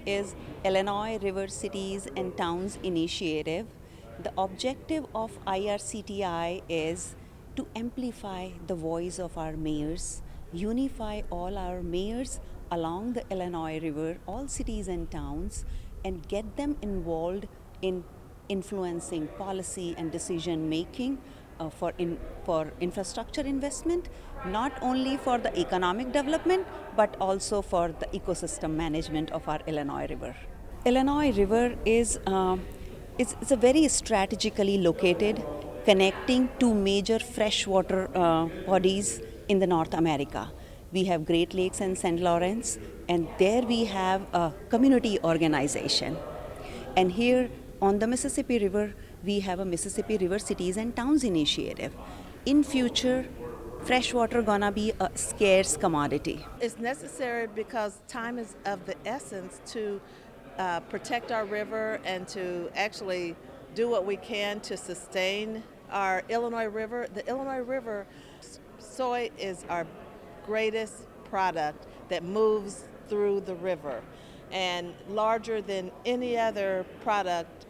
is Illinois River Cities and Towns Initiative. The objective of IRCTI is to amplify the voice of our mayors, unify all our mayors along the Illinois River, all cities and towns, and get them involved in influencing policy and decision making for infrastructure investment, not only for the economic development but also for the ecosystem management of our Illinois River. Illinois River is it's a very strategically located, connecting two major freshwater bodies in the North America. We have Great Lakes and St. Lawrence, and there we have a community organization. And here on the Mississippi River, we have a Mississippi River Cities and Towns Initiative. In future, freshwater gonna be a scarce commodity. It's necessary because time is of the essence to protect our river and to actually do what we can to sustain our Illinois River. The Illinois River, soy is our greatest product that moves through the river, and larger than any other product,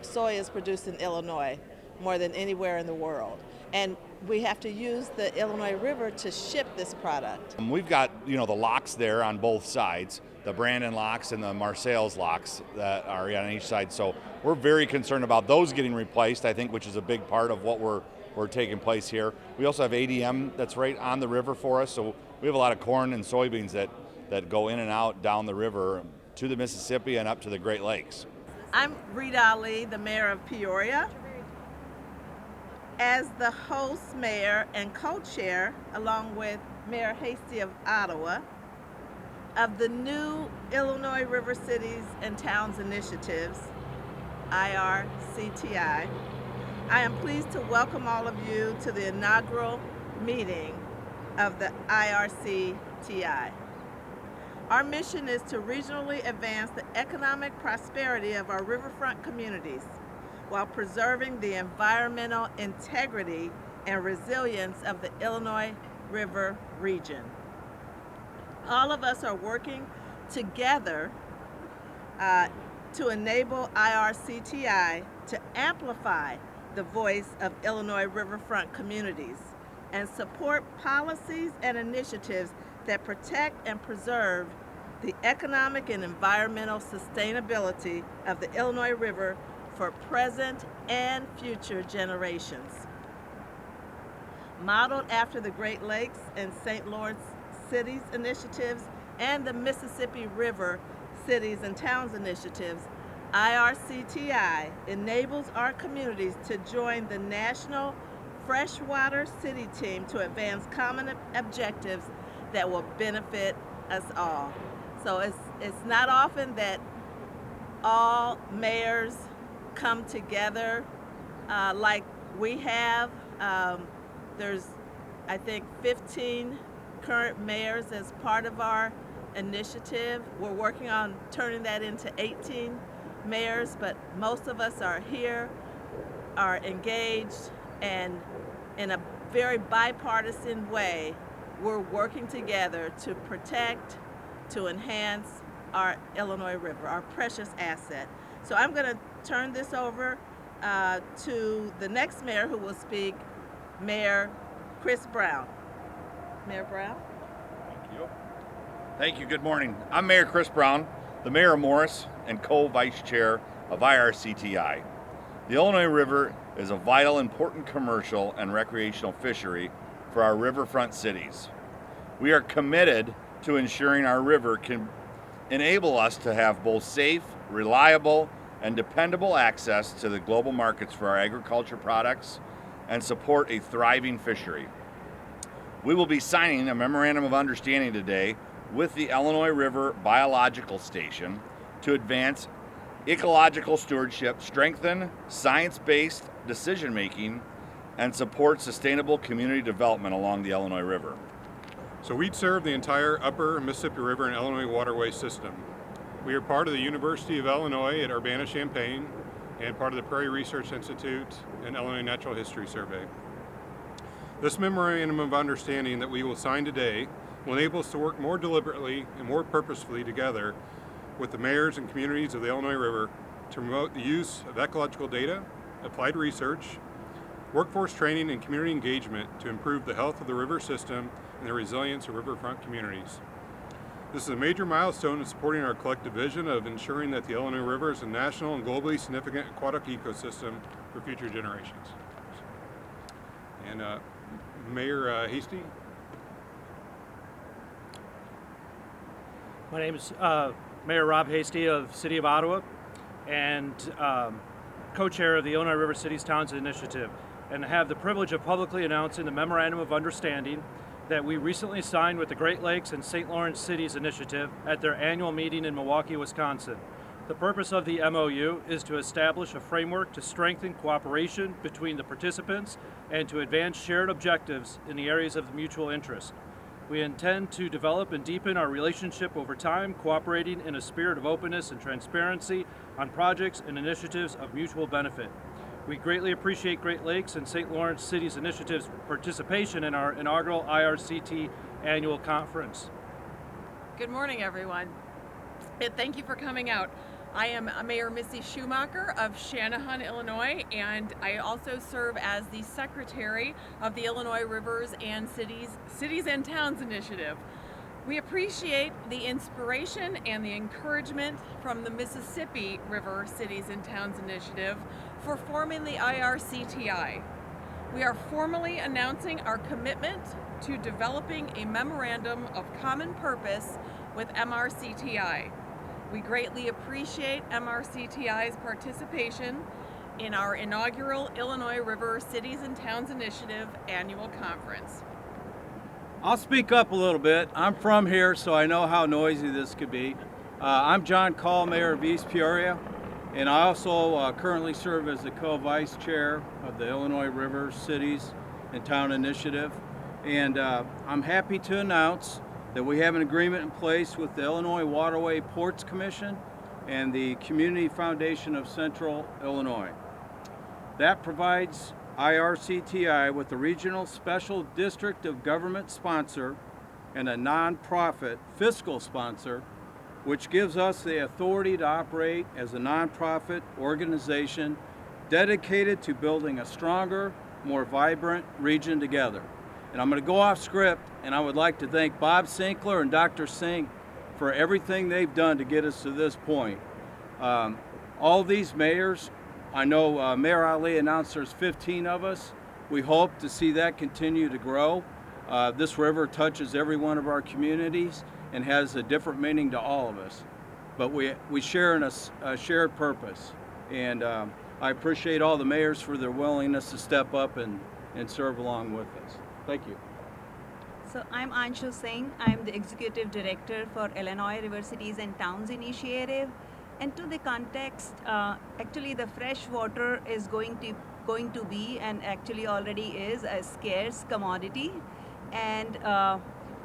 soy is produced in Illinois more than anywhere in the world. And we have to use the Illinois River to ship this product. We've got, the locks there on both sides, the Brandon locks and the Marseilles locks that are on each side. So we're very concerned about those getting replaced, I think, which is a big part of what we're taking place here. We also have ADM that's right on the river for us. So we have a lot of corn and soybeans that go in and out down the river to the Mississippi and up to the Great Lakes. I'm Rita Ali, the mayor of Peoria. As the host mayor and co-chair, along with Mayor Hasty of Ottawa, of the new Illinois River Cities and Towns Initiatives, IRCTI, I am pleased to welcome all of you to the inaugural meeting of the IRCTI. Our mission is to regionally advance the economic prosperity of our riverfront communities while preserving the environmental integrity and resilience of the Illinois River region. All of us are working together to enable IRCTI to amplify the voice of Illinois riverfront communities and support policies and initiatives that protect and preserve the economic and environmental sustainability of the Illinois River for present and future generations. Modeled after the Great Lakes and St. Lawrence Cities initiatives and the Mississippi River Cities and Towns initiatives, IRCTI enables our communities to join the National Freshwater City Team to advance common objectives that will benefit us all. So it's not often that all mayors come together like we have. There's, I think, 15 current mayors as part of our initiative. We're working on turning that into 18 mayors, but most of us are here, are engaged, and in a very bipartisan way, we're working together to protect, to enhance our Illinois River, our precious asset. So I'm going to turn this over to the next mayor who will speak, Mayor Chris Brown. Mayor Brown? Thank you. Thank you. Good morning. I'm Mayor Chris Brown, the mayor of Morris and co-vice chair of IRCTI. The Illinois River is a vital, important commercial and recreational fishery for our riverfront cities. We are committed to ensuring our river can enable us to have both safe, reliable, and dependable access to the global markets for our agriculture products and support a thriving fishery. We will be signing a memorandum of understanding today with the Illinois River Biological Station to advance ecological stewardship, strengthen science-based decision-making, and support sustainable community development along the Illinois River. So we serve the entire upper Mississippi River and Illinois waterway system. We are part of the University of Illinois at Urbana-Champaign and part of the Prairie Research Institute and Illinois Natural History Survey. This memorandum of understanding that we will sign today will enable us to work more deliberately and more purposefully together with the mayors and communities of the Illinois River to promote the use of ecological data, applied research, workforce training, and community engagement to improve the health of the river system and the resilience of riverfront communities. This is a major milestone in supporting our collective vision of ensuring that the Illinois River is a national and globally significant aquatic ecosystem for future generations. And Mayor Hasty. My name is Mayor Rob Hasty of City of Ottawa and co-chair of the Illinois River Cities Towns Initiative, and I have the privilege of publicly announcing the Memorandum of Understanding that we recently signed with the Great Lakes and St. Lawrence Cities Initiative at their annual meeting in Milwaukee, Wisconsin. The purpose of the MOU is to establish a framework to strengthen cooperation between the participants and to advance shared objectives in the areas of mutual interest. We intend to develop and deepen our relationship over time, cooperating in a spirit of openness and transparency on projects and initiatives of mutual benefit. We greatly appreciate Great Lakes and St. Lawrence Cities Initiative's participation in our inaugural IRCT annual conference. Good morning, everyone. And thank you for coming out. I am Mayor Missy Schumacher of Channahon, Illinois, and I also serve as the Secretary of the Illinois Rivers and Cities and Towns Initiative. We appreciate the inspiration and the encouragement from the Mississippi River Cities and Towns Initiative for forming the IRCTI. We are formally announcing our commitment to developing a memorandum of common purpose with MRCTI. We greatly appreciate MRCTI's participation in our inaugural Illinois River Cities and Towns Initiative annual conference. I'll speak up a little bit. I'm from here, so I know how noisy this could be. I'm John Call, Mayor of East Peoria, and I also currently serve as the co-vice chair of the Illinois River Cities and Town Initiative. And I'm happy to announce that we have an agreement in place with the Illinois Waterway Ports Commission and the Community Foundation of Central Illinois. That provides IRCTI with a regional special district of government sponsor and a nonprofit fiscal sponsor, which gives us the authority to operate as a nonprofit organization dedicated to building a stronger, more vibrant region together. And I'm going to go off script, and I would like to thank Bob Sinkler and Dr. Singh for everything they've done to get us to this point. All these mayors, I know Mayor Ali announced there's 15 of us. We hope to see that continue to grow. This river touches every one of our communities and has a different meaning to all of us. But we share in a shared purpose. And I appreciate all the mayors for their willingness to step up and serve along with us. Thank you. So I'm Anshu Singh. I'm the Executive Director for Illinois River Cities and Towns Initiative. And to the context, actually the fresh water is going to be, and actually already is, a scarce commodity. And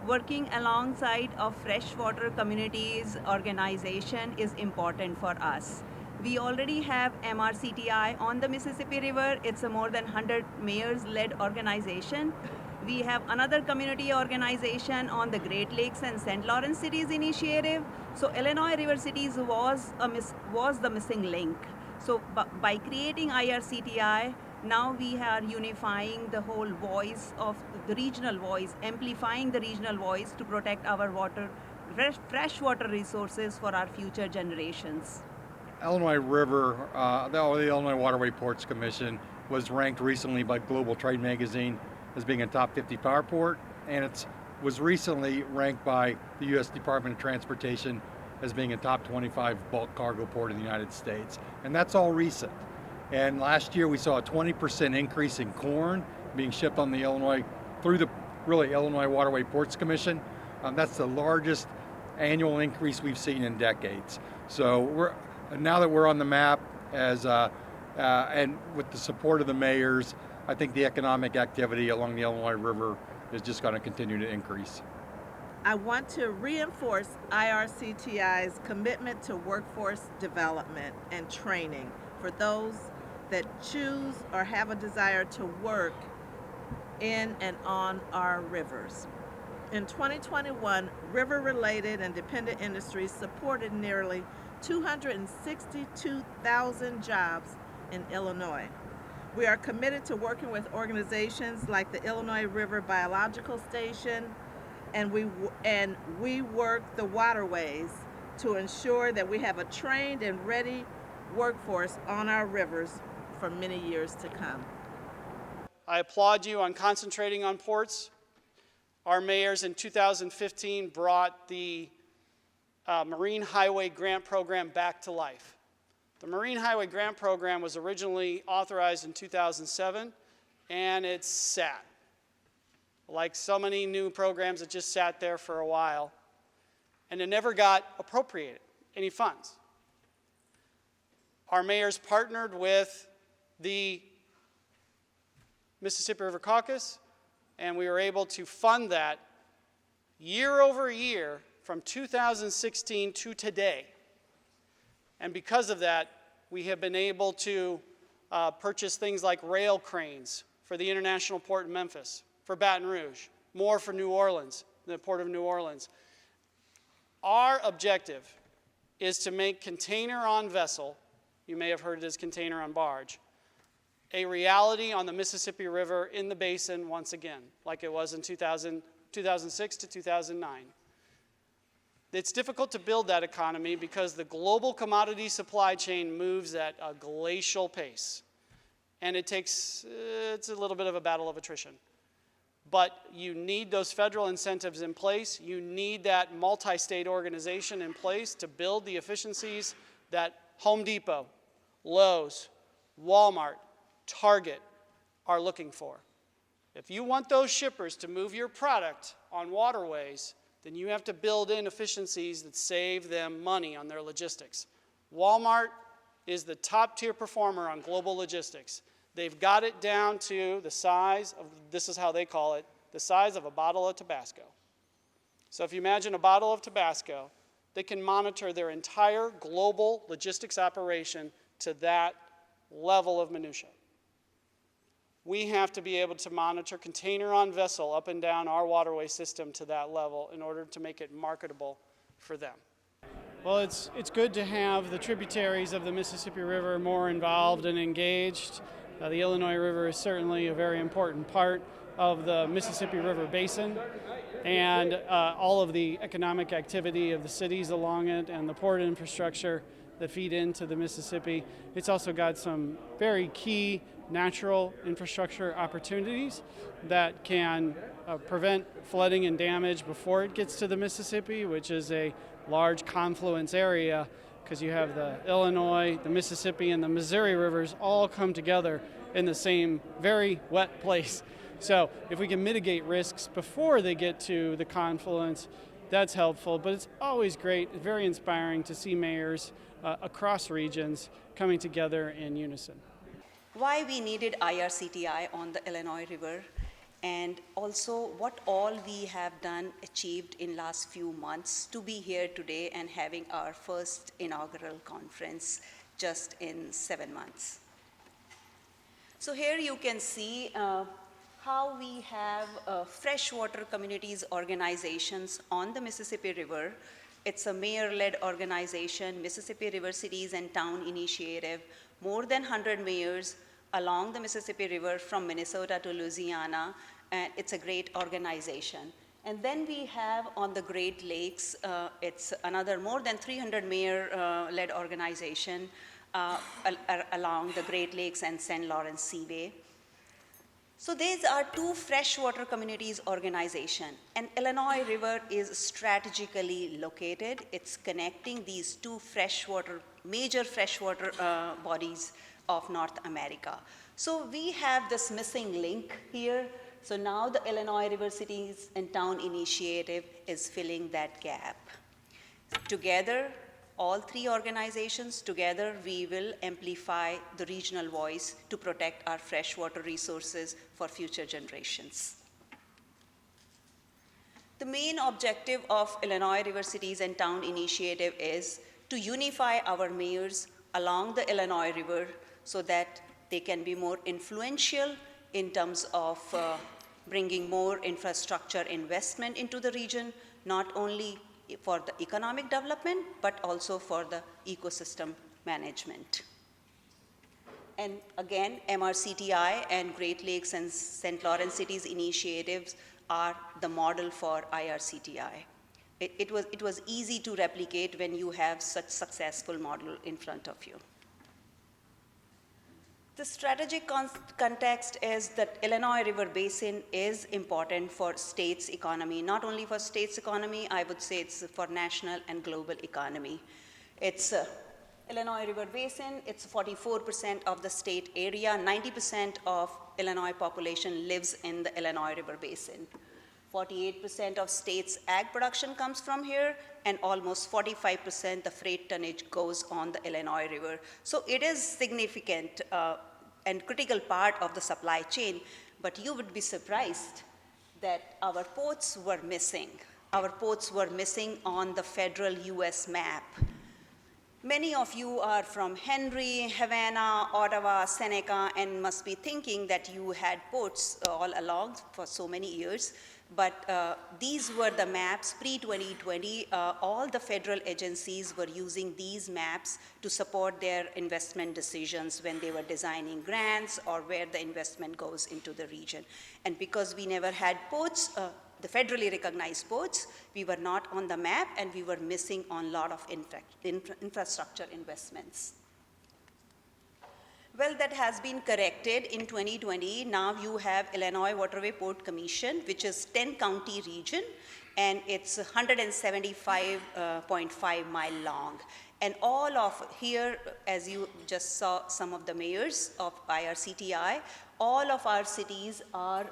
working alongside of freshwater communities organization is important for us. We already have MRCTI on the Mississippi River. It's a more than 100 mayors-led organization. We have another community organization on the Great Lakes and St. Lawrence Cities Initiative. So Illinois River Cities was the missing link. So by creating IRCTI, now we are unifying the whole voice of the regional voice, amplifying the regional voice to protect our freshwater resources for our future generations. Illinois River, the Illinois Waterway Ports Commission was ranked recently by Global Trade Magazine as being a top 50 power port, and it was recently ranked by the U.S. Department of Transportation as being a top 25 bulk cargo port in the United States. And that's all recent. And last year we saw a 20% increase in corn being shipped on the Illinois, through the Illinois Waterway Ports Commission. That's the largest annual increase we've seen in decades. So now that we're on the map and with the support of the mayors, I think the economic activity along the Illinois River is just going to continue to increase. I want to reinforce IRCTI's commitment to workforce development and training for those that choose or have a desire to work in and on our rivers. In 2021, river-related and dependent industries supported nearly 262,000 jobs in Illinois. We are committed to working with organizations like the Illinois River Biological Station, and we work the waterways to ensure that we have a trained and ready workforce on our rivers for many years to come. I applaud you on concentrating on ports. Our mayors in 2015 brought the Marine Highway Grant Program back to life. The Marine Highway Grant Program was originally authorized in 2007, and it sat. Like so many new programs, it just sat there for a while, and it never got appropriated, any funds. Our mayors partnered with the Mississippi River Caucus, and we were able to fund that year over year from 2016 to today. And because of that, we have been able to purchase things like rail cranes for the International Port in Memphis, for Baton Rouge, more for New Orleans, the Port of New Orleans. Our objective is to make container on vessel, you may have heard it as container on barge, a reality on the Mississippi River in the basin once again, like it was in 2006 to 2009. It's difficult to build that economy because the global commodity supply chain moves at a glacial pace. And it's a little bit of a battle of attrition. But you need those federal incentives in place. You need that multi-state organization in place to build the efficiencies that Home Depot, Lowe's, Walmart, Target are looking for. If you want those shippers to move your product on waterways, then you have to build in efficiencies that save them money on their logistics. Walmart is the top tier performer on global logistics. They've got it down to the size of, this is how they call it, the size of a bottle of Tabasco. So if you imagine a bottle of Tabasco, they can monitor their entire global logistics operation to that level of minutia. We have to be able to monitor container on vessel up and down our waterway system to that level in order to make it marketable for them. Well, it's good to have the tributaries of the Mississippi River more involved and engaged. The Illinois River is certainly a very important part of the Mississippi River Basin, and all of the economic activity of the cities along it and the port infrastructure that feed into the Mississippi. It's also got some very key natural infrastructure opportunities that can prevent flooding and damage before it gets to the Mississippi, which is a large confluence area because you have the Illinois, the Mississippi, and the Missouri rivers all come together in the same very wet place. So if we can mitigate risks before they get to the confluence, that's helpful. But it's always great, very inspiring to see mayors across regions coming together in unison. Why we needed IRCTI on the Illinois River, and also what all we have done, achieved in last few months to be here today and having our first inaugural conference just in 7 months. So here you can see how we have freshwater communities organizations on the Mississippi River. It's a mayor-led organization, Mississippi River Cities and Town Initiative, more than 100 mayors along the Mississippi River from Minnesota to Louisiana, and it's a great organization. And then we have on the Great Lakes, it's another more than 300 mayor-led organization along the Great Lakes and St. Lawrence Seaway. So these are two freshwater communities organization, and Illinois River is strategically located. It's connecting these two major freshwater bodies of North America. So we have this missing link here. So now the Illinois River Cities and Town Initiative is filling that gap. Together, all three organizations together, we will amplify the regional voice to protect our freshwater resources for future generations. The main objective of Illinois River Cities and Town Initiative is to unify our mayors along the Illinois River so that they can be more influential in terms of bringing more infrastructure investment into the region, not only for the economic development, but also for the ecosystem management. And again, MRCTI and Great Lakes and St. Lawrence Cities initiatives are the model for IRCTI. It was easy to replicate when you have such successful model in front of you. The strategic context is that Illinois River Basin is important for state's economy, not only for state's economy, I would say it's for national and global economy. It's Illinois River Basin, it's 44% of the state area, 90% of Illinois population lives in the Illinois River Basin. 48% of state's ag production comes from here, and almost 45% the freight tonnage goes on the Illinois River. So it is significant and critical part of the supply chain, but you would be surprised that our ports were missing. Our ports were missing on the federal US map. Many of you are from Henry, Havana, Ottawa, Seneca, and must be thinking that you had ports all along for so many years. But these were the maps pre-2020. All the federal agencies were using these maps to support their investment decisions when they were designing grants or where the investment goes into the region. And because we never had ports, the federally recognized ports, we were not on the map, and we were missing on a lot of infrastructure investments. Well, that has been corrected in 2020. Now you have Illinois Waterway Port Commission, which is 10-county region, and it's 175.5 mile long. And all of here, as you just saw some of the mayors of IRCTI, all of our cities are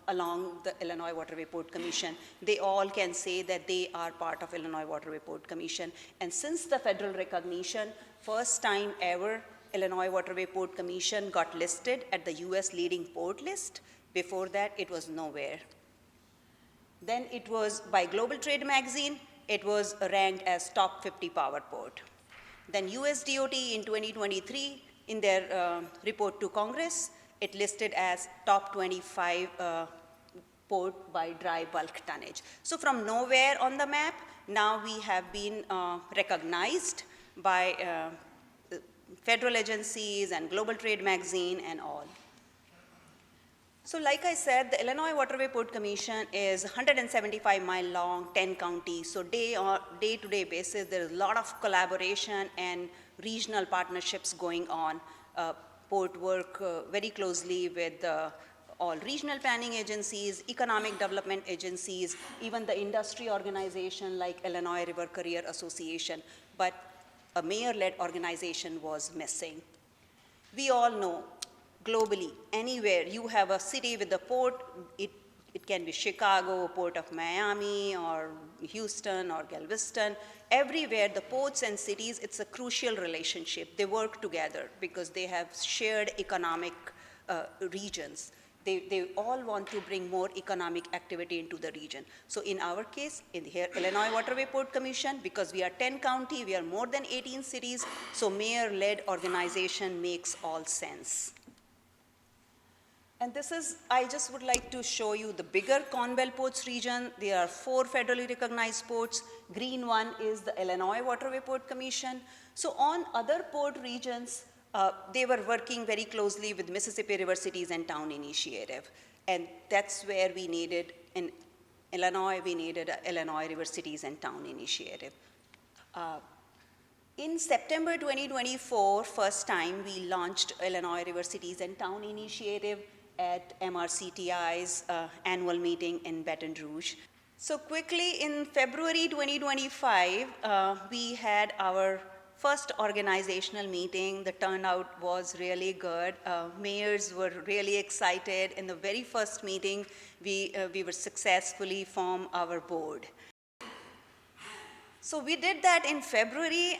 along the Illinois Waterway Port Commission. They all can say that they are part of Illinois Waterway Port Commission. And since the federal recognition, first time ever, Illinois Waterway Port Commission got listed at the US leading port list. Before that, it was nowhere. Then it was by Global Trade magazine, it was ranked as top 50 power port. Then USDOT in 2023, in their report to Congress, it listed as top 25 port by dry bulk tonnage. So from nowhere on the map, now we have been recognized by federal agencies and Global Trade magazine and all. So like I said, the Illinois Waterway Port Commission is 175 mile long, 10 counties. So day-to-day basis, there's a lot of collaboration and regional partnerships going on. Port work very closely with all regional planning agencies, economic development agencies, even the industry organization like Illinois River Career Association. But a mayor-led organization was missing. We all know, globally, anywhere you have a city with a port, it can be Chicago, Port of Miami, or Houston, or Galveston. Everywhere, the ports and cities, it's a crucial relationship. They work together because they have shared economic regions. They all want to bring more economic activity into the region. So in our case, in here, Illinois Waterway Port Commission, because we are 10 county, we are more than 18 cities, so mayor-led organization makes all sense. And this is, I just would like to show you the bigger Conwell Ports region. There are 4 federally recognized ports. Green one is the Illinois Waterway Port Commission. So on other port regions, they were working very closely with Mississippi River Cities and Town Initiative. And that's where we needed, in Illinois, we needed an Illinois River Cities and Town Initiative. In September 2024, first time we launched Illinois River Cities and Town Initiative at MRCTI's annual meeting in Baton Rouge. So quickly, in February 2025, we had our first organizational meeting. The turnout was really good. Mayors were really excited. In the very first meeting, we were successfully formed our board. So we did that in February,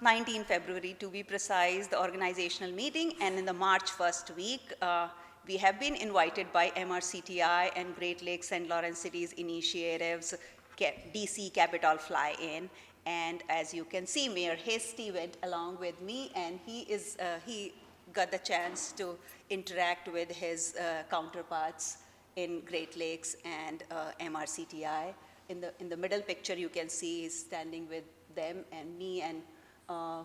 19 February to be precise, the organizational meeting, and in the March 1st week, we have been invited by MRCTI and Great Lakes and Lawrence Cities initiatives, DC Capital Fly-In. And as you can see, Mayor Hasty went along with me, and he got the chance to interact with his counterparts in Great Lakes and MRCTI. In the middle picture, you can see he's standing with them and me and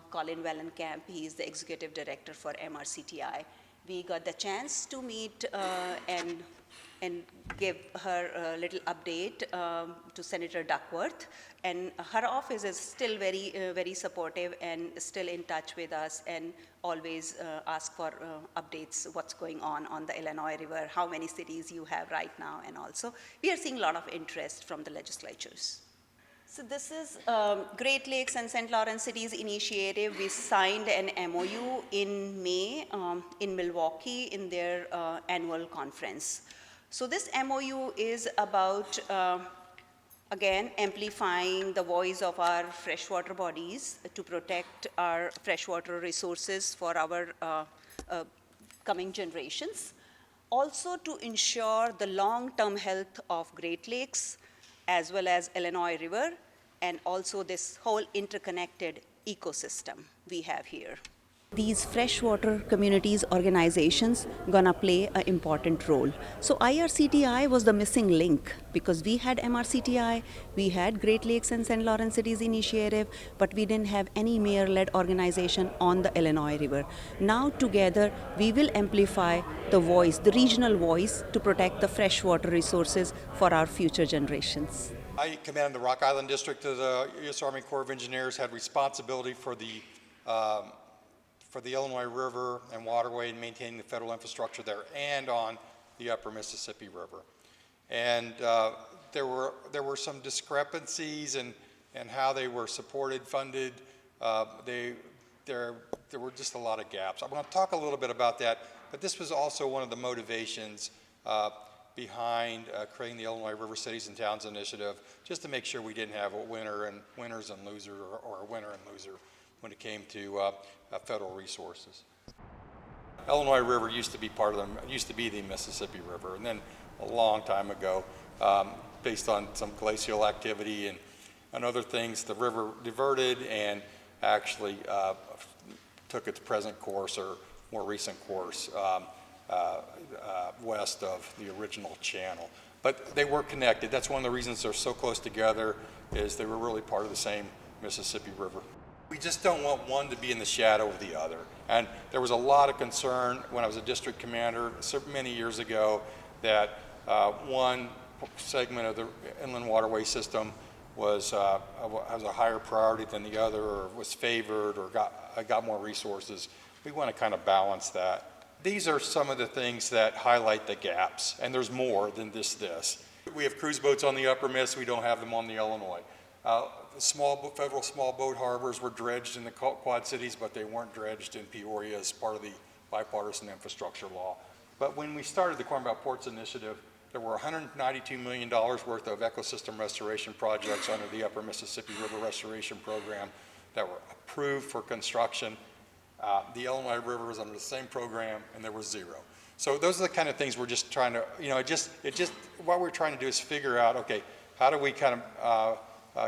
Colin Wellenkamp. He is the executive director for MRCTI. We got the chance to meet and give her a little update to Senator Duckworth. And her office is still very supportive and still in touch with us and always ask for updates, what's going on the Illinois River, how many cities you have right now, and also we are seeing a lot of interest from the legislatures. So this is Great Lakes and St. Lawrence Cities initiative. We signed an MOU in May in Milwaukee in their annual conference. So this MOU is about, again, amplifying the voice of our freshwater bodies to protect our freshwater resources for our coming generations. Also to ensure the long-term health of Great Lakes, as well as Illinois River, and also this whole interconnected ecosystem we have here. These freshwater communities organizations gonna play an important role. So IRCTI was the missing link because we had MRCTI, we had Great Lakes and St. Lawrence Cities Initiative, but we didn't have any mayor-led organization on the Illinois River. Now together we will amplify the voice, the regional voice, to protect the freshwater resources for our future generations. I command the Rock Island District of the U.S. Army Corps of Engineers, had responsibility for the Illinois River and waterway and maintaining the federal infrastructure there and on the upper Mississippi River. And there were some discrepancies in how they were supported, funded. There were just a lot of gaps. I'm going to talk a little bit about that, but this was also one of the motivations behind creating the Illinois River Cities and Towns Initiative, just to make sure we didn't have a winners and losers, or a winner and loser when it came to federal resources. Illinois River used to be the Mississippi River, and then a long time ago, based on some glacial activity and other things, the river diverted and actually took its present course, or more recent course, west of the original channel. But they were connected. That's one of the reasons they're so close together, is they were really part of the same Mississippi River. We just don't want one to be in the shadow of the other. And there was a lot of concern when I was a district commander many years ago that one segment of the inland waterway system was a higher priority than the other, or was favored, or got more resources. We want to kind of balance that. These are some of the things that highlight the gaps, and there's more than just this. We have cruise boats on the Upper Miss, we don't have them on the Illinois. The federal small boat harbors were dredged in the Quad Cities, but they weren't dredged in Peoria as part of the bipartisan infrastructure law. But when we started the Corn Belt Ports Initiative, there were $192 million worth of ecosystem restoration projects under the Upper Mississippi River Restoration Program that were approved for construction. The Illinois River was under the same program, and there was zero. So those are the kind of things we're just trying to, what we're trying to do is figure out, okay, how do we kind of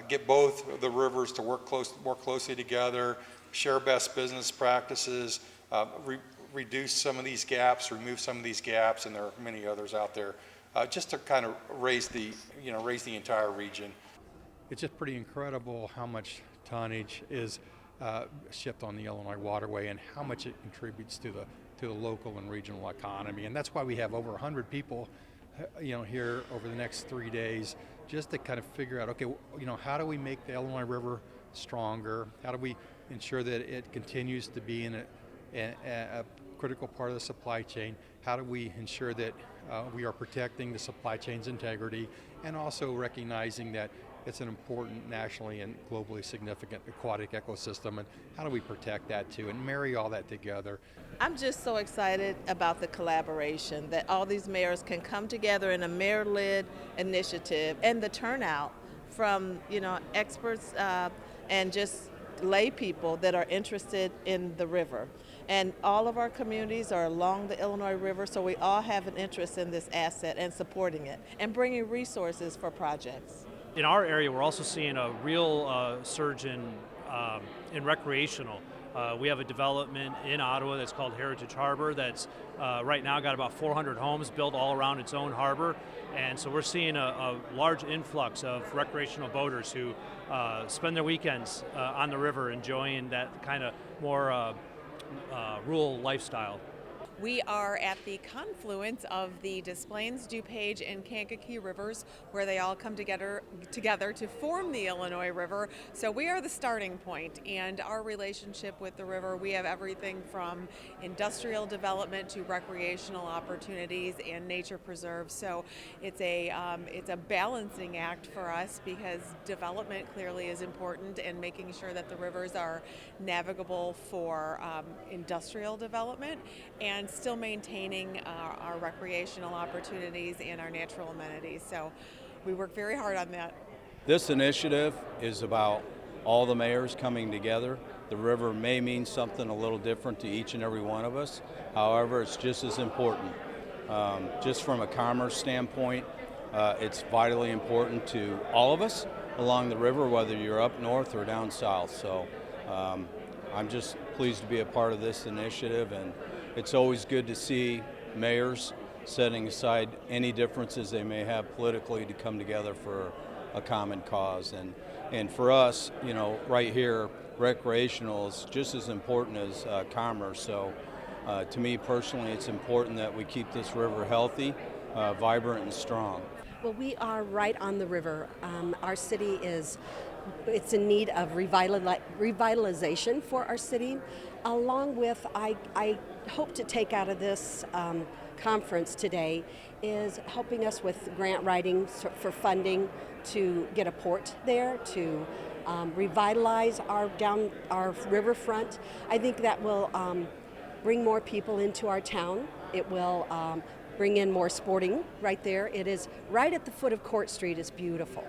get both the rivers to work more closely together, share best business practices, reduce some of these gaps, remove some of these gaps, and there are many others out there, just to kind of raise the entire region. It's just pretty incredible how much tonnage is shipped on the Illinois waterway and how much it contributes to the local and regional economy. And that's why we have over 100 people here over the next 3 days, just to kind of figure out, okay, how do we make the Illinois River stronger? How do we ensure that it continues to be in a critical part of the supply chain? How do we ensure that we are protecting the supply chain's integrity, and also recognizing that it's an important nationally and globally significant aquatic ecosystem, and how do we protect that too, and marry all that together? I'm just so excited about the collaboration, that all these mayors can come together in a mayor-led initiative, and the turnout from experts and just lay people that are interested in the river. And all of our communities are along the Illinois River, so we all have an interest in this asset and supporting it and bringing resources for projects. In our area, we're also seeing a real surge in recreational. We have a development in Ottawa that's called Heritage Harbor that's right now got about 400 homes built all around its own harbor. And so we're seeing a large influx of recreational boaters who spend their weekends on the river enjoying that kind of more rural lifestyle. We are at the confluence of the Des Plaines, DuPage, and Kankakee rivers, where they all come together to form the Illinois River. So we are the starting point, and our relationship with the river, we have everything from industrial development to recreational opportunities and nature preserves. So it's a balancing act for us, because development clearly is important, and making sure that the rivers are navigable for industrial development, and still maintaining our recreational opportunities and our natural amenities. So we work very hard on that. This initiative is about all the mayors coming together. The river may mean something a little different to each and every one of us. However, it's just as important. Just from a commerce standpoint, it's vitally important to all of us along the river, whether you're up north or down south. So I'm just pleased to be a part of this initiative, and it's always good to see mayors setting aside any differences they may have politically to come together for a common cause. And for us, you know, right here, recreational is just as important as commerce. So to me personally, it's important that we keep this river healthy, vibrant, and strong. Well, we are right on the river. Our city it's in need of revitalization for our city. Along with, I hope to take out of this conference today is helping us with grant writing for funding to get a port there, to revitalize our riverfront. I think that will bring more people into our town. It will bring in more sporting right there. It is right at the foot of Court Street. It's beautiful.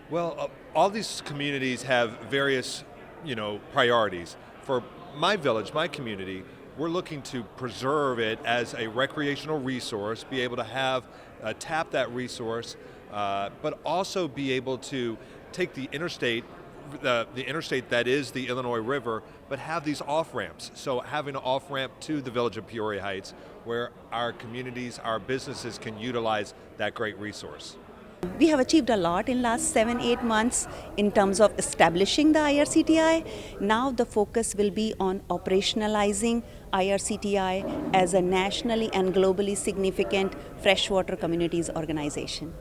Well, all these communities have various, priorities. For my village, my community, we're looking to preserve it as a recreational resource, be able to have tap that resource, but also be able to take the interstate that is the Illinois River, but have these off-ramps. So having an off-ramp to the village of Peoria Heights, where our communities, our businesses can utilize that great resource. We have achieved a lot in last 7-8 months in terms of establishing the IRCTI. Now the focus will be on operationalizing IRCTI as a nationally and globally significant freshwater communities organization.